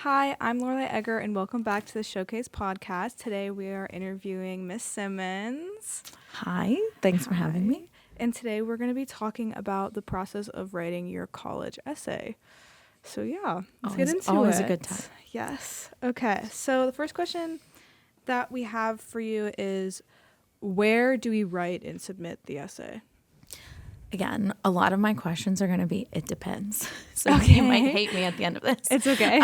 Hi, I'm Lorelai Egger, and welcome back to the Showcase podcast. Today we are interviewing Miss Simmons. Hi, thanks for having me. And today we're going to be talking about the process of writing your college essay. So yeah, let's get into always it. a good time. Yes. Okay. So the first question that we have for you is, where do we write and submit the essay? Again, a lot of my questions are going to be, it depends. So you might hate me at the end of this. It's okay.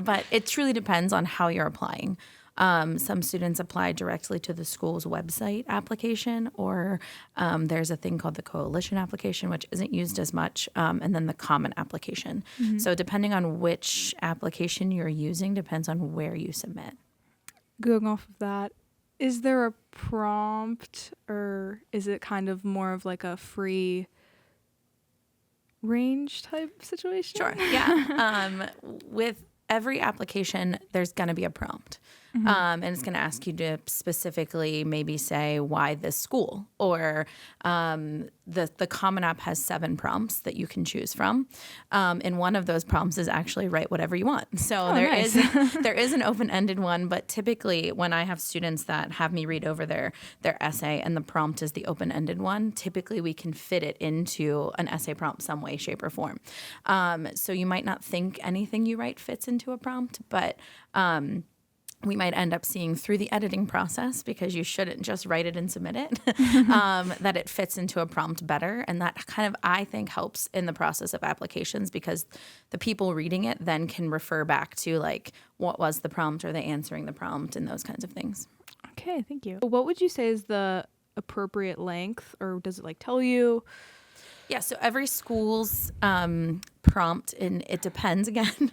But it truly depends on how you're applying. Some students apply directly to the school's website application, or there's a thing called the coalition application, which isn't used as much, and then the common application. Mm-hmm. So depending on which application you're using depends on where you submit. Going off of that, is there a prompt, or is it kind of more of like a free range type situation? Sure. Yeah. With every application, there's going to be a prompt. Mm-hmm. And it's going to ask you to specifically maybe say why this school, or the Common App has 7 prompts that you can choose from. And one of those prompts is actually write whatever you want. So nice. there is an open-ended one, but typically when I have students that have me read over their essay and the prompt is the open-ended one, typically we can fit it into an essay prompt some way, shape, or form. So you might not think anything you write fits into a prompt, but we might end up seeing through the editing process, because you shouldn't just write it and submit it, that it fits into a prompt better. And that kind of, I think, helps in the process of applications, because the people reading it then can refer back to like, what was the prompt? Are they answering the prompt? And those kinds of things. Okay, thank you. What would you say is the appropriate length, or does it like tell you? Yeah, so every school's prompt, and it depends again,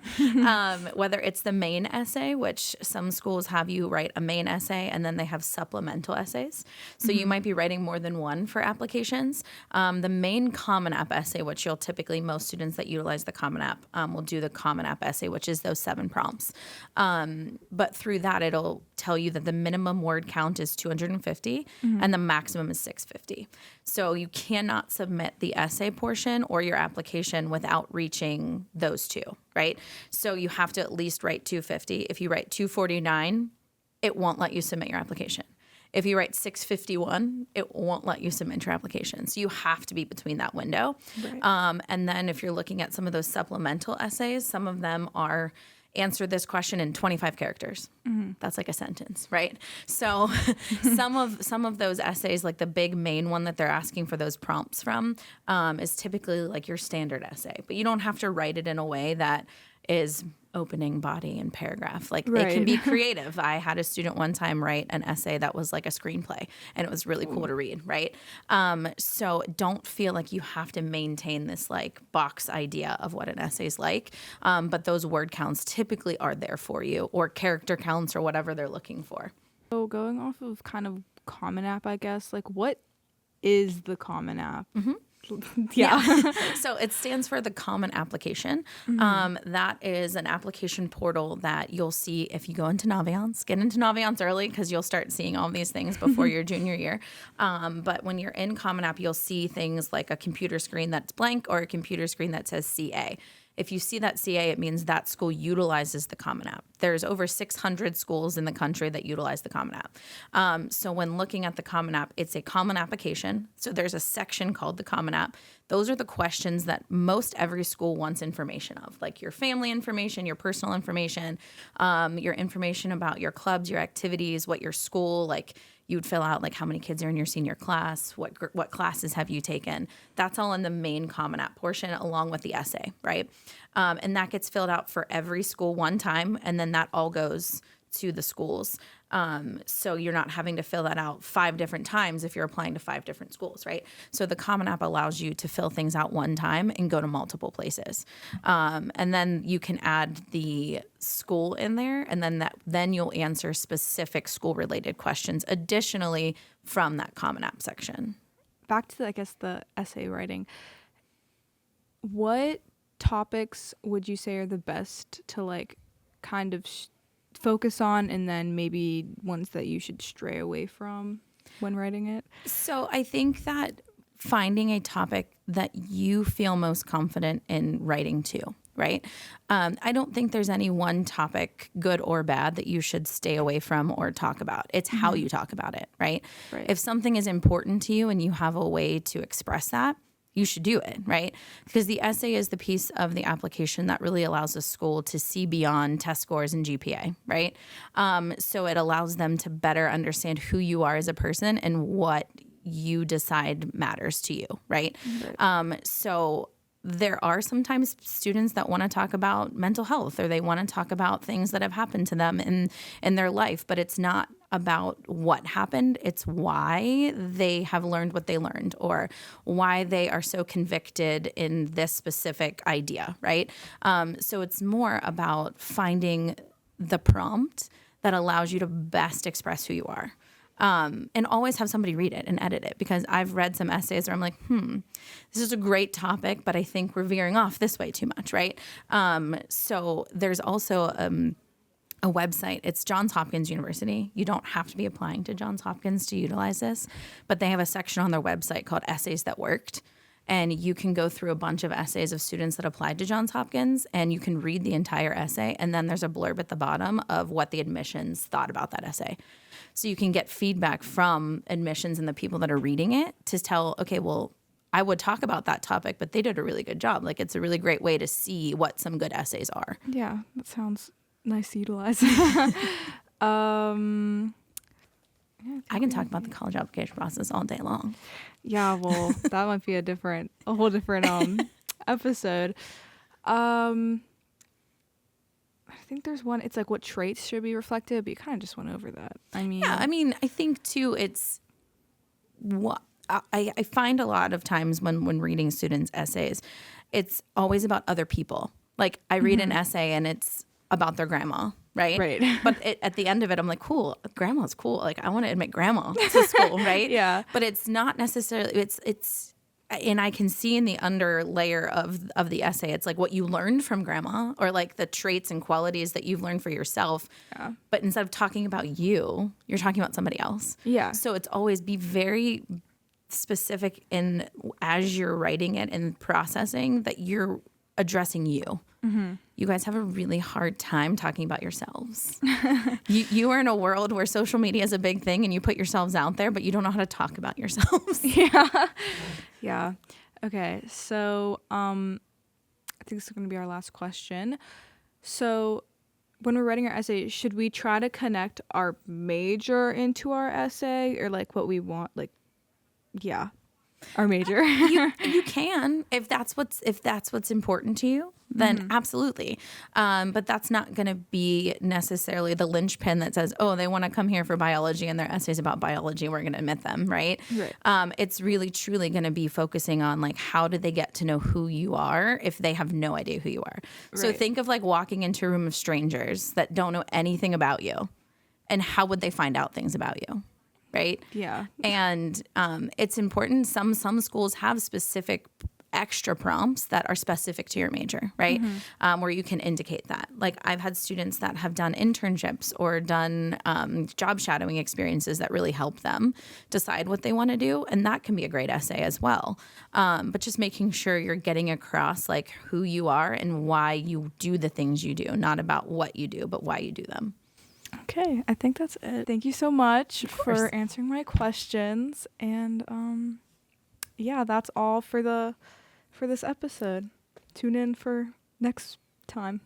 whether it's the main essay, which some schools have you write a main essay and then they have supplemental essays. So you might be writing more than one for applications. The main Common App essay, which you'll typically, most students that utilize the Common App will do the Common App essay, which is those 7 prompts. But through that, it'll tell you that the minimum word count is 250 and the maximum is 650. So you cannot submit the essay portion or your application without reaching those 2, right? So you have to at least write 250. If you write 249, it won't let you submit your application. If you write 651, it won't let you submit your application. So you have to be between that window. Right. And then if you're looking at some of those supplemental essays, some of them are answer this question in 25 characters. Mm-hmm. That's like a sentence, right? So some of those essays, like the big main one that they're asking for those prompts from, is typically like your standard essay. But you don't have to write it in a way that is opening, body, and paragraph. Like Right. It can be creative. I had a student one time write an essay that was like a screenplay, and it was really cool to read, right? So don't feel like you have to maintain this like box idea of what an essay is like. But those word counts typically are there for you, or character counts, or whatever they're looking for. So going off of kind of Common App, I guess, like what is the Common App? Mm-hmm. Yeah. So it stands for the Common Application. Mm-hmm. That is an application portal that you'll see if you go into Naviance. Get into Naviance early, because you'll start seeing all these things before your junior year. But when you're in Common App, you'll see things like a computer screen that's blank or a computer screen that says CA. If you see that CA, it means that school utilizes the Common App. There's over 600 schools in the country that utilize the Common App. So when looking at the Common App, it's a common application. So there's a section called the Common App. Those are the questions that most every school wants information of, like your family information, your personal information, your information about your clubs, your activities, what your school, like you would fill out like how many kids are in your senior class, what classes have you taken. That's all in the main Common App portion, along with the essay, right? And that gets filled out for every school one time, and then that all goes to the schools. So you're not having to fill that out 5 different times if you're applying to 5 different schools, right? So the Common App allows you to fill things out one time and go to multiple places. And then you can add the school in there, and then you'll answer specific school-related questions additionally from that Common App section. Back to, I guess, the essay writing. What topics would you say are the best to like kind of focus on, and then maybe ones that you should stray away from when writing it? So I think that finding a topic that you feel most confident in writing to. right? I don't think there's any one topic, good or bad, that you should stay away from or talk about. It's how you talk about it, right? Right. If something is important to you and you have a way to express that, you should do it, right? Because the essay is the piece of the application that really allows a school to see beyond test scores and GPA, right? So it allows them to better understand who you are as a person and what you decide matters to you, right? So there are sometimes students that want to talk about mental health, or they want to talk about things that have happened to them in their life, but it's not about what happened. It's why they have learned what they learned, or why they are so convicted in this specific idea, right? So it's more about finding the prompt that allows you to best express who you are. And always have somebody read it and edit it, because I've read some essays where I'm like, this is a great topic, but I think we're veering off this way too much, right? So there's also a website. It's Johns Hopkins University. You don't have to be applying to Johns Hopkins to utilize this, but they have a section on their website called Essays That Worked. And you can go through a bunch of essays of students that applied to Johns Hopkins, and you can read the entire essay. And then there's a blurb at the bottom of what the admissions thought about that essay. So you can get feedback from admissions and the people that are reading it to tell, okay, well, I would talk about that topic, but they did a really good job. Like, it's a really great way to see what some good essays are. Yeah, that sounds nice to utilize. I can talk about the college application process all day long. Yeah, well, that might be a whole different episode. I think there's one. It's like what traits should be reflected, but you kind of just went over that. I think too, it's what I find a lot of times when reading students' essays, it's always about other people. Like, I read an essay and it's about their grandma, right? Right. But at the end of it, I'm like, cool, grandma's cool. Like, I want to admit grandma to school, right? Yeah. But it's not necessarily, it's, and I can see in the under layer of the essay, it's like what you learned from grandma, or like the traits and qualities that you've learned for yourself. Yeah. But instead of talking about you, you're talking about somebody else. Yeah. So it's always be very specific in, as you're writing it and processing, that you're addressing you. You guys have a really hard time talking about yourselves. You are in a world where social media is a big thing and you put yourselves out there, but you don't know how to talk about yourselves. Yeah. Okay. So, I think this is going to be our last question. So, when we're writing our essay, should we try to connect our major into our essay, or like what we want? Like, yeah, our major. You can, if that's what's important to you, then absolutely. But that's not going to be necessarily the linchpin that says, oh, they want to come here for biology and their essays about biology, we're going to admit them, right? It's really truly going to be focusing on, like, how do they get to know who you are if they have no idea who you are? So think of like walking into a room of strangers that don't know anything about you, and how would they find out things about you? Right? Yeah. And it's important. Some schools have specific extra prompts that are specific to your major, right? Where you can indicate that. Like, I've had students that have done internships or done job shadowing experiences that really help them decide what they want to do. And that can be a great essay as well. But just making sure you're getting across, like, who you are and why you do the things you do, not about what you do, but why you do them. Okay, I think that's it. Thank you so much for answering my questions. And yeah, that's all for this episode. Tune in for next time.